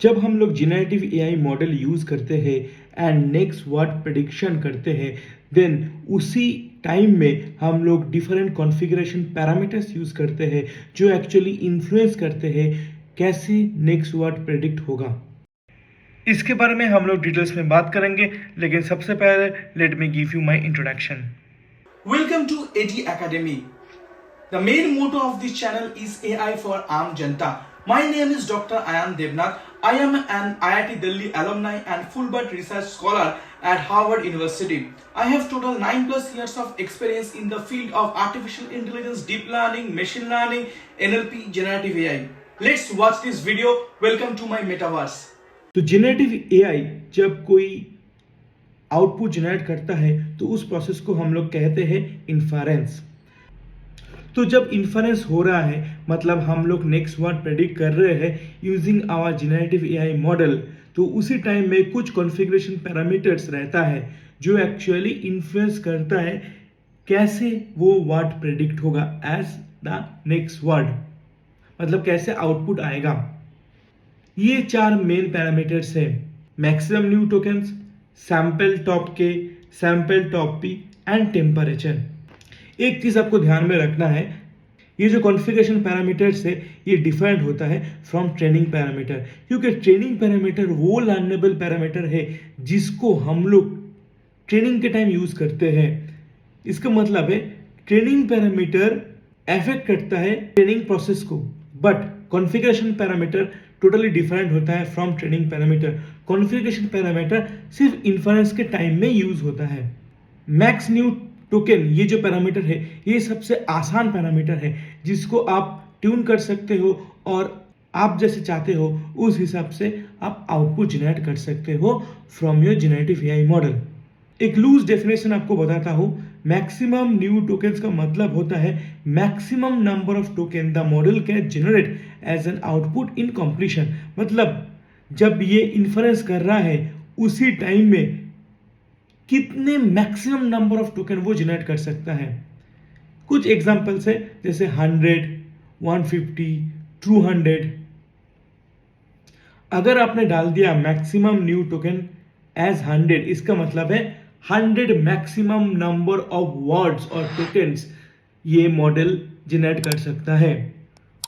जब हम लोग जेनरेटिव एआई मॉडल यूज़ करते हैं एंड नेक्स्ट वर्ड प्रेडिक्शन करते हैं, देन उसी टाइम में हम लोग डिफरेंट कॉन्फ़िगरेशन पैरामीटर्स यूज़ करते हैं जो एक्चुअली इन्फ्लुएंस करते हैं कैसे नेक्स्ट वर्ड प्रेडिक्ट होगा। इसके बारे में हम लोग डिटेल्स में बात करेंगे, लेकिन सबसे पहले let me give you my introduction. Welcome to AD Academy. The main motto of this channel is AI for Aam Janta. My name is Dr. Ayan Devnath. I am an IIT Delhi alumni and Fulbright research scholar at Harvard University. I have total 9+ years of experience in the field of artificial intelligence, deep learning, machine learning, NLP, generative AI. Let's watch this video. Welcome to my metaverse. तो generative AI जब कोई output generate करता है तो उस process को हम लोग कहते हैं इन्फरेंस। तो जब इन्फरेंस हो रहा है मतलब हम लोग नेक्स्ट वर्ड प्रेडिक्ट कर रहे हैं using our generative AI model, तो उसी टाइम में कुछ कॉन्फ़िगरेशन पैरामीटर्स रहता है जो एक्चुअली इन्फ्लुएंस करता है कैसे वो वर्ड प्रेडिक्ट होगा एज द नेक्स्ट वर्ड, मतलब कैसे आउटपुट आएगा। ये 4 मेन पैरामीटर्स हैं: maximum new tokens, sample top K, sample top P and temperature. एक चीज़ आपको ध्यान में रखना है, ये जो कॉन्फ़िगरेशन पैरामीटर्स है ये डिफाइंड होता है फ्रॉम ट्रेनिंग पैरामीटर, क्योंकि ट्रेनिंग पैरामीटर वो लर्नेबल पैरामीटर है जिसको हम लोग ट्रेनिंग के टाइम यूज़ करते हैं। इसका मतलब है ट्रेनिंग पैरामीटर अफेक्ट करता है ट्रेनिंग प्रोसेस को, but configuration parameter totally different होता है from training parameter. Configuration parameter सिर्फ इन्फरेंस के टाइम में यूज़ होता है। मैक्स न्यू टोकन ये जो पैरामीटर है ये सबसे आसान पैरामीटर है जिसको आप ट्यून कर सकते हो और आप जैसे चाहते हो उस हिसाब से आप आउटपुट जनरेट कर सकते हो from your generative AI model. एक लूज डेफिनेशन आपको बताता हूँ। मैक्सिमम न्यू टोकन्स का मतलब होता है maximum number of token the model can generate as an output in completion. मतलब जब ये इन्फरेंस कर रहा है उसी टाइम में कितने मैक्सिमम नंबर ऑफ टोकन वो जनरेट कर सकता है। कुछ एग्जांपल्स है जैसे 100, 150, 200। अगर आपने डाल दिया मैक्सिमम न्यू टोकन एज 100, इसका मतलब है 100 मैक्सिमम नंबर ऑफ वर्ड्स और टोकन्स ये मॉडल जनरेट कर सकता है।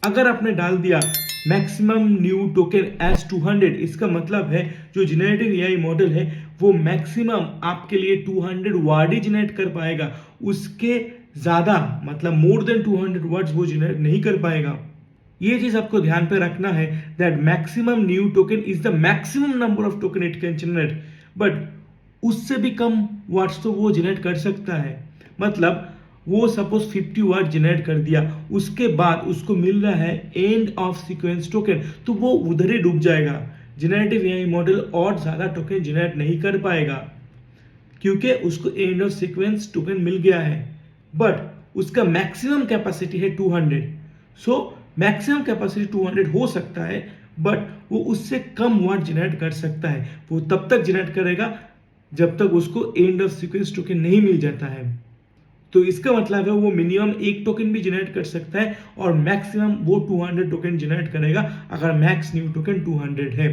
अगर आपने डाल दिया मैक्सिमम न्यू टोकन एज 200, इसका मतलब है जो जेनरेटिव एआई मॉडल है वो मैक्सिमम आपके लिए 200 वर्ड ही जनरेट कर पाएगा, उसके ज़्यादा मतलब मोर देन 200 वर्ड्स वो जनरेट नहीं कर पाएगा। ये चीज़ आपको ध्यान पे रखना है that maximum new token is the maximum number of token it can generate, but उससे भी कम वर्ड्स तो वो जनरेट कर सकता है। मतलब वो सपोज 50 वर्ड जनरेट कर दिया, उसके बाद उसको मिल रहा है एंड ऑफ सीक्वेंस टोकन, तो वो उधर ही डूब जाएगा। जेनरेटिव एआई मॉडल और ज़्यादा टोकन जनरेट नहीं कर पाएगा क्योंकि उसको एंड ऑफ सीक्वेंस टोकन मिल गया है, बट उसका मैक्सिमम कैपेसिटी है 200। सो मैक्सिमम कैपेसिटी 200 हो सकता है, बट वो उससे कम वर्ड जनरेट कर सकता है। वो तब तक जनरेट करेगा जब तक उसको एंड ऑफ सीक्वेंस टोकन नहीं मिल जाता है। तो इसका मतलब है वो मिनिमम 1 टोकन भी जनरेट कर सकता है और मैक्सिमम वो 200 टोकन जनरेट करेगा अगर मैक्स न्यू टोकन 200 है,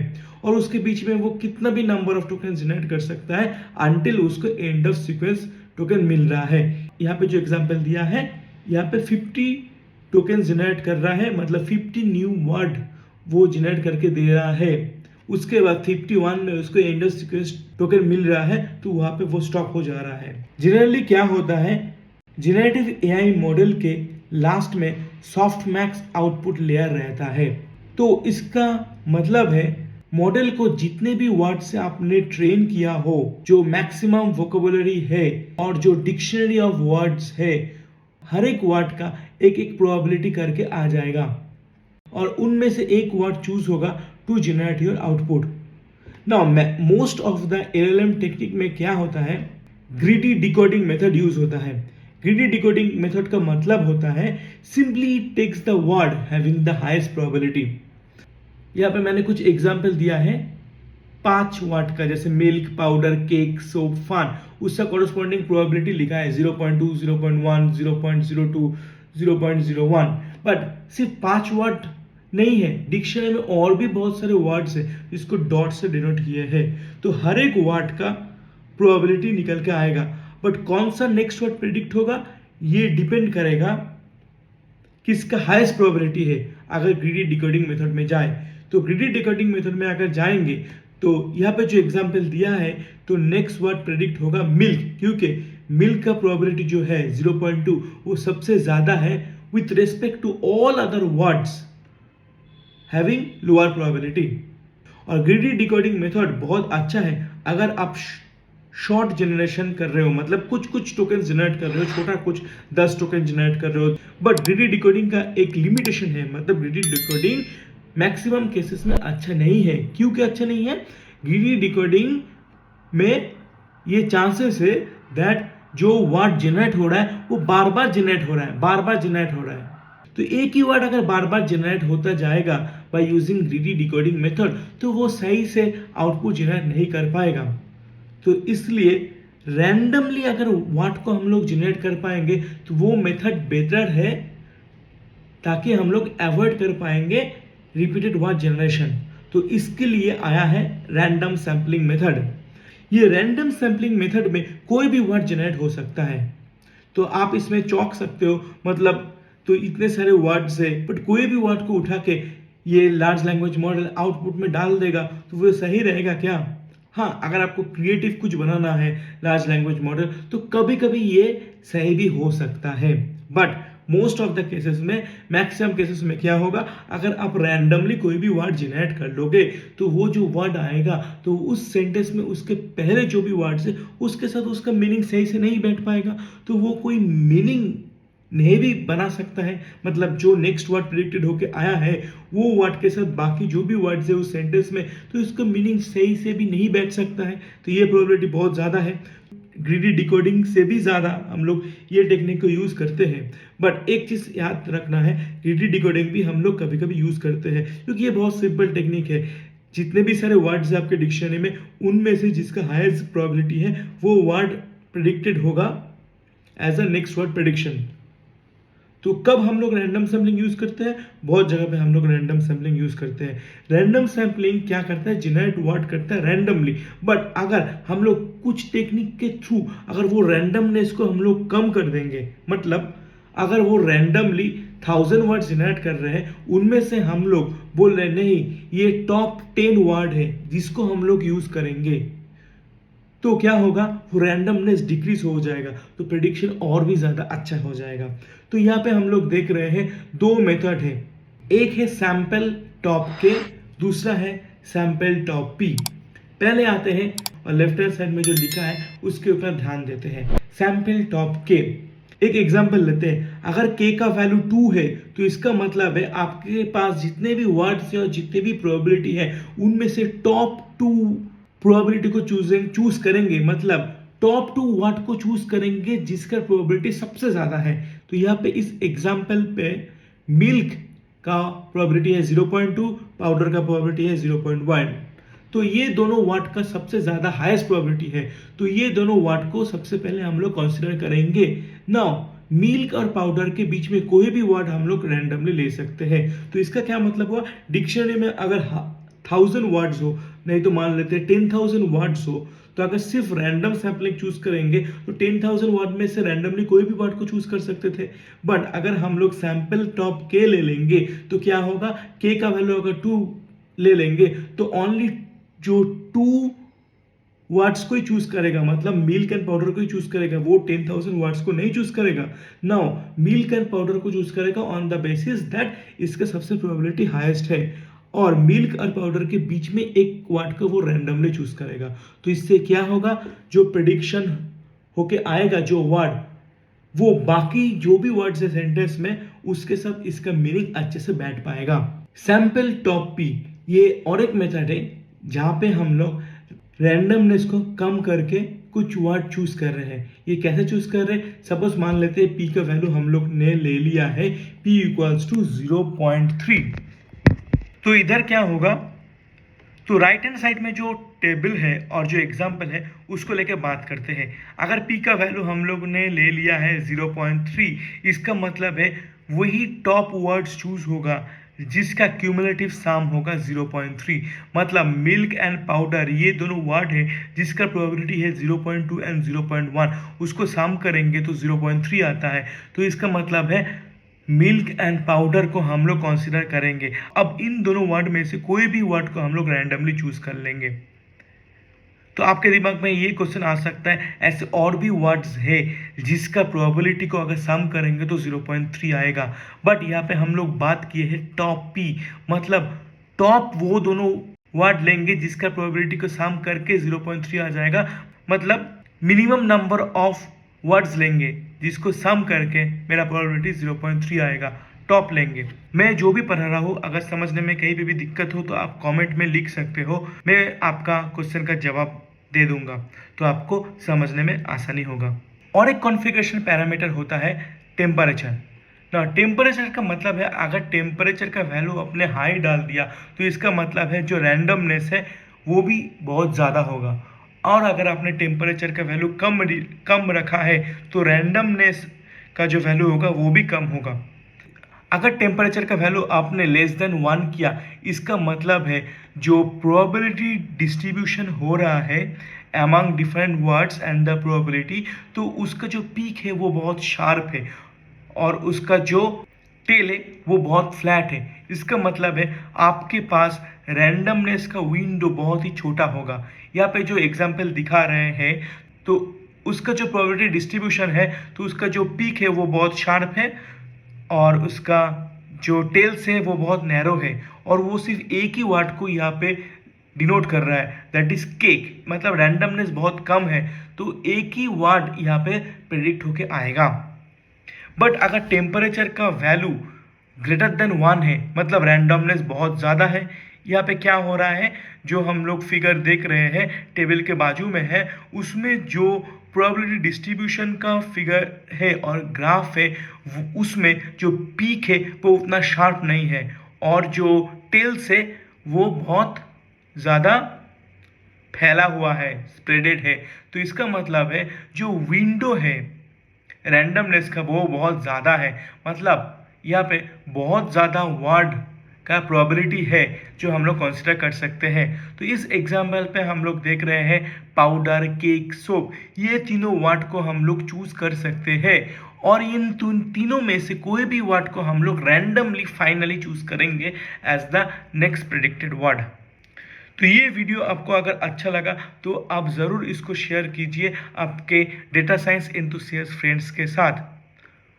और उसके बीच में वो कितना भी नंबर ऑफ टोकन जनरेट कर सकता है अनटिल उसको एंड ऑफ सीक्वेंस टोकन मिल रहा है। यहाँ पे जो एग्जांपल दिया है यहाँ पे 50 टोकन जनरेट कर रहा है, मतलब 50 न्यू वर्ड वो जनरेट करके दे रहा है। उसके बाद 51 में उसको एंड ऑफ सीक्वेंस टोकन मिल रहा है तो वहाँ पे वो स्टॉप हो जा रहा है। जनरली क्या होता है, जेनरेटिव एआई मॉडल के लास्ट में सॉफ्टमैक्स आउटपुट लेयर रहता है। तो इसका मतलब है मॉडल को जितने भी वर्ड से आपने ट्रेन किया हो, जो मैक्सिमम वोकेबुलरी है और जो डिक्शनरी ऑफ वर्ड्स है, हर एक वर्ड का एक एक प्रोबेबिलिटी करके आ जाएगा और उनमें से एक वर्ड चूज होगा to generate your output. Now most of the LLM technique में क्या होता है, ग्रीडी डिकोडिंग मेथड यूज होता है। ग्रीडी डिकोडिंग मेथड का मतलब होता है simply takes the word having the highest probability. यहाँ पे मैंने कुछ एग्जांपल दिया है 5 वर्ड का, जैसे milk, powder, cake, soap, fun, उसका कॉरस्पॉन्डिंग प्रोबेबिलिटी लिखा है 0.2, 0.1, 0.02, 0.01, बट सिर्फ 5 वर्ड नहीं है। डिक्शनरी में और भी बहुत सारे वर्ड्स हैं जिसको डॉट से डिनोट किए हैं, तो हर एक वर्ड का प्रोबेबिलिटी निकल के आएगा। बट कौन सा नेक्स्ट वर्ड प्रिडिक्ट होगा ये डिपेंड करेगा किसका हाईएस्ट प्रोबेबिलिटी है। अगर ग्रीडी डिकोडिंग मेथड में जाए तो ग्रीडी डिकोडिंग मेथड में अगर जाएंगे तो यहाँ पे जो एग्जांपल दिया है तो नेक्स्ट वर्ड प्रेडिक्ट होगा मिल्क, क्योंकि मिल्क का प्रोबेबिलिटी जो है 0.2 वो सबसे ज़्यादा है with respect to all other words having lower probability. और ग्रीडी डिकोडिंग मेथड बहुत अच्छा है अगर आप शॉर्ट जनरेशन कर रहे हो, मतलब कुछ कुछ टोकन जनरेट कर रहे हो, छोटा कुछ 10 टोकन जनरेट कर रहे हो। बट ग्रीडी डिकोडिंग का एक लिमिटेशन है, मतलब ग्रीडी डिकोडिंग मैक्सिमम केसेस में अच्छा नहीं है। क्यों क्या अच्छा नहीं है? ग्रीडी डिकोडिंग में ये चांसेस है दैट जो वर्ड जनरेट हो रहा है वो बार बार जनरेट हो रहा है, बार बार जनरेट हो रहा है। तो एक ही वर्ड अगर बार बार जनरेट होता जाएगा by using greedy decoding method तो वो सही से आउटपुट जनरेट नहीं कर पाएगा। तो इसलिए रैंडमली अगर वर्ड को हम लोग जनरेट कर पाएंगे तो वो मेथड बेटर है, ताकि हम लोग अवॉइड कर पाएंगे रिपीटेड वर्ड जनरेशन। तो इसके लिए आया है रैंडम सैम्पलिंग मेथड। ये रैंडम सैम्पलिंग मेथड में कोई भी वर्ड जनरेट हो सकता है, तो आप इसमें चौंक सकते हो, मतलब तो इतने सारे वर्ड्स है बट कोई भी वर्ड को उठा के ये लार्ज लैंग्वेज मॉडल आउटपुट में डाल देगा तो वो सही रहेगा क्या? हाँ, अगर आपको क्रिएटिव कुछ बनाना है लार्ज लैंग्वेज मॉडल तो कभी कभी ये सही भी हो सकता है। But most of the cases में, मैक्सिमम केसेस में क्या होगा, अगर आप रैंडमली कोई भी वर्ड जनरेट कर लोगे तो वो जो वर्ड आएगा तो उस सेंटेंस में उसके पहले जो भी वर्ड्स है उसके साथ उसका मीनिंग सही से नहीं बैठ पाएगा, तो वो कोई मीनिंग नहीं भी बना सकता है। मतलब जो नेक्स्ट वर्ड प्रिडिक्टेड होके आया है वो वर्ड के साथ बाकी जो भी वर्ड्स है उस सेंटेंस में तो इसका मीनिंग सही से भी नहीं बैठ सकता है, तो ये प्रोबेबिलिटी बहुत ज़्यादा है। ग्रीडी डिकोडिंग से भी ज़्यादा हम लोग ये टेक्निक को यूज़ करते हैं। बट एक चीज़ याद रखना है, ग्रीडी डिकोडिंग भी हम लोग कभी कभी यूज़ करते हैं क्योंकि ये बहुत सिंपल टेक्निक है। जितने भी सारे वर्ड्स है आपके डिक्शनरी में उनमें से जिसका हाईएस्ट प्रोबेबिलिटी है वो वर्ड प्रिडिक्टेड होगा as a next word prediction. तो कब हम लोग रैंडम सैम्पलिंग यूज करते हैं? बहुत जगह पे हम लोग रैंडम सैम्पलिंग यूज करते हैं। रैंडम सैम्पलिंग क्या करता है? जनरेट वर्ड करता है रैंडमली। बट अगर हम लोग कुछ टेक्निक के थ्रू अगर वो रैंडमनेस को हम लोग कम कर देंगे, मतलब अगर वो रैंडमली 1000 वर्ड जनरेट कर रहे हैं उनमें से हम लोग बोल रहे नहीं ये टॉप 10 वर्ड है जिसको हम लोग यूज करेंगे, तो क्या होगा, वो रैंडमनेस डिक्रीज हो जाएगा, तो प्रेडिक्शन और भी ज़्यादा अच्छा हो जाएगा। तो यहाँ पे हम लोग देख रहे हैं दो मेथड है, एक है सैंपल टॉप के, दूसरा है सैंपल टॉप पी। पहले आते हैं और लेफ्ट हैंड साइड में जो लिखा है उसके ऊपर ध्यान देते हैं। सैंपल टॉप के, एक एग्जांपल लेते हैं। अगर के का वैल्यू 2 है तो इसका मतलब है आपके पास जितने भी वर्ड्स हैं और जितने भी प्रोबेबिलिटी है उनमें से टॉप 2 प्रोबेबिलिटी को चूज करेंगे, मतलब टॉप 2 वर्ड को चूज करेंगे जिसका प्रोबेबिलिटी सबसे ज्यादा है। तो यहाँ पे इस एग्जांपल पे मिल्क का प्रोबेबिलिटी है 0.2, पाउडर का प्रोबेबिलिटी है 0.1, तो ये दोनों वर्ड का सबसे ज्यादा हाईएस्ट प्रोबेबिलिटी है, तो ये दोनों वर्ड को सबसे पहले हम लोग कंसिडर करेंगे। नाउ मिल्क और पाउडर के बीच में कोई भी वर्ड हम लोग रैंडमली ले सकते हैं। तो इसका क्या मतलब हुआ, डिक्शनरी में अगर 1000 वर्ड्स हो, नहीं तो मान लेते हैं 10,000 वर्ड्स हो, तो अगर सिर्फ रैंडम सैम्पलिंग चूज करेंगे तो 10,000 वर्ड में से रैंडमली कोई भी वर्ड को चूज कर सकते थे। बट अगर हम लोग सैंपल टॉप के ले लेंगे तो क्या होगा, के का वैल्यू अगर 2 ले लेंगे तो ओनली जो 2 वर्ड्स को ही चूज करेगा, मतलब मिल्क एंड पाउडर को ही चूज करेगा, वो 10,000 वर्ड्स को नहीं चूज करेगा। नाउ मिल्क एंड पाउडर को चूज करेगा ऑन द बेसिस दैट इसका सबसे प्रोबेबिलिटी हाईएस्ट है, और मिल्क और पाउडर के बीच में एक वर्ड को वो रैंडमली चूज करेगा। तो इससे क्या होगा, जो प्रेडिक्शन होके आएगा जो वर्ड, वो बाकी जो भी वर्ड्स है सेंटेंस में उसके साथ इसका मीनिंग अच्छे से बैठ पाएगा। सैंपल टॉप पी, ये और एक मेथड है जहाँ पे हम लोग रैंडमनेस को कम करके कुछ वर्ड चूज कर रहे हैं। ये कैसे चूज कर रहे हैं, सपोज मान लेते हैं पी का वैल्यू हम लोग ने ले लिया है p इक्वल्स टू 0.3, तो इधर क्या होगा, तो राइट हैंड साइड में जो टेबल है और जो एग्जाम्पल है उसको लेकर बात करते हैं। अगर p का वैल्यू हम लोग ने ले लिया है 0.3, इसका मतलब है वही टॉप वर्ड्स चूज होगा जिसका क्यूमुलेटिव सम होगा 0.3। मतलब मिल्क एंड पाउडर ये दोनों वर्ड है जिसका प्रोबेबिलिटी है 0.2 एंड 0.1, उसको सम करेंगे तो 0.3 आता है। तो इसका मतलब है मिल्क एंड पाउडर को हम लोग कंसिडर करेंगे। अब इन दोनों वर्ड में से कोई भी वर्ड को हम लोग रैंडमली चूज कर लेंगे। तो आपके दिमाग में ये क्वेश्चन आ सकता है ऐसे और भी वर्ड्स है जिसका प्रोबेबिलिटी को अगर सम करेंगे तो 0.3 आएगा, बट यहाँ पे हम लोग बात किए हैं टॉप पी, मतलब टॉप वो दोनों वर्ड लेंगे जिसका प्रोबेबिलिटी को सम करके 0.3 आ जाएगा। मतलब मिनिमम नंबर ऑफ वर्ड्स लेंगे जिसको सम करके मेरा प्रोबेबिलिटी 0.3 आएगा, टॉप लेंगे। मैं जो भी पढ़ा रहा हूँ, अगर समझने में कहीं पे भी दिक्कत हो तो आप कमेंट में लिख सकते हो, मैं आपका क्वेश्चन का जवाब दे दूंगा, तो आपको समझने में आसानी होगा। और एक कॉन्फ़िगरेशन पैरामीटर होता है टेम्परेचर। ना टेम्परेचर का मतलब है अगर टेम्परेचर का वैल्यू अपने हाई डाल दिया तो इसका मतलब है जो रैंडमनेस है वो भी बहुत ज़्यादा होगा, और अगर आपने टेम्परेचर का वैल्यू कम रखा है तो रैंडमनेस का जो वैल्यू होगा वो भी कम होगा। अगर टेम्परेचर का वैल्यू आपने लेस देन 1 किया, इसका मतलब है जो प्रोबेबिलिटी डिस्ट्रीब्यूशन हो रहा है among different words and the probability, तो उसका जो पीक है वो बहुत शार्प है और उसका जो टेल है वो बहुत फ्लैट है। इसका मतलब है आपके पास रैंडमनेस का विंडो बहुत ही छोटा होगा। यहाँ पे जो एग्जाम्पल दिखा रहे हैं तो उसका जो प्रोबेबिलिटी डिस्ट्रीब्यूशन है तो उसका जो पीक है वो बहुत शार्प है और उसका जो टेल्स है वो बहुत नैरो है, और वो सिर्फ एक ही वर्ड को यहाँ पे डिनोट कर रहा है, दैट इज केक। मतलब रैंडमनेस बहुत कम है तो एक ही वर्ड यहाँ पे प्रेडिक्ट होके आएगा। बट अगर टेम्परेचर का वैल्यू ग्रेटर देन 1 है, मतलब रैंडमनेस बहुत ज़्यादा है। यहाँ पे क्या हो रहा है, जो हम लोग फिगर देख रहे हैं टेबल के बाजू में है, उसमें जो प्रोबेबिलिटी डिस्ट्रीब्यूशन का फिगर है और ग्राफ है उसमें जो पीक है वो उतना शार्प नहीं है और जो टेल्स है वो बहुत ज़्यादा फैला हुआ है, स्प्रेडेड है। तो इसका मतलब है जो विंडो है रैंडमनेस का वो बहुत ज़्यादा है, मतलब यहाँ पे बहुत ज़्यादा वर्ड का प्रोबेबिलिटी है जो हम लोग कंसिडर कर सकते हैं। तो इस एग्जाम्पल पे हम लोग देख रहे हैं पाउडर, केक, सोप, ये तीनों वर्ड को हम लोग चूज कर सकते हैं और इन तीनों में से कोई भी वर्ड को हम लोग रैंडमली फाइनली चूज करेंगे as the next predicted word. तो ये वीडियो आपको अगर अच्छा लगा तो आप ज़रूर इसको शेयर कीजिए आपके डेटा साइंस एंथुसियास्ट फ्रेंड्स के साथ,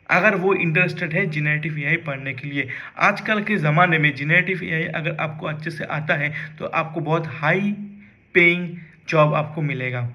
अगर वो इंटरेस्टेड है जेनरेटिव एआई पढ़ने के लिए। आजकल के ज़माने में जेनरेटिव एआई अगर आपको अच्छे से आता है तो आपको बहुत हाई पेइंग जॉब आपको मिलेगा।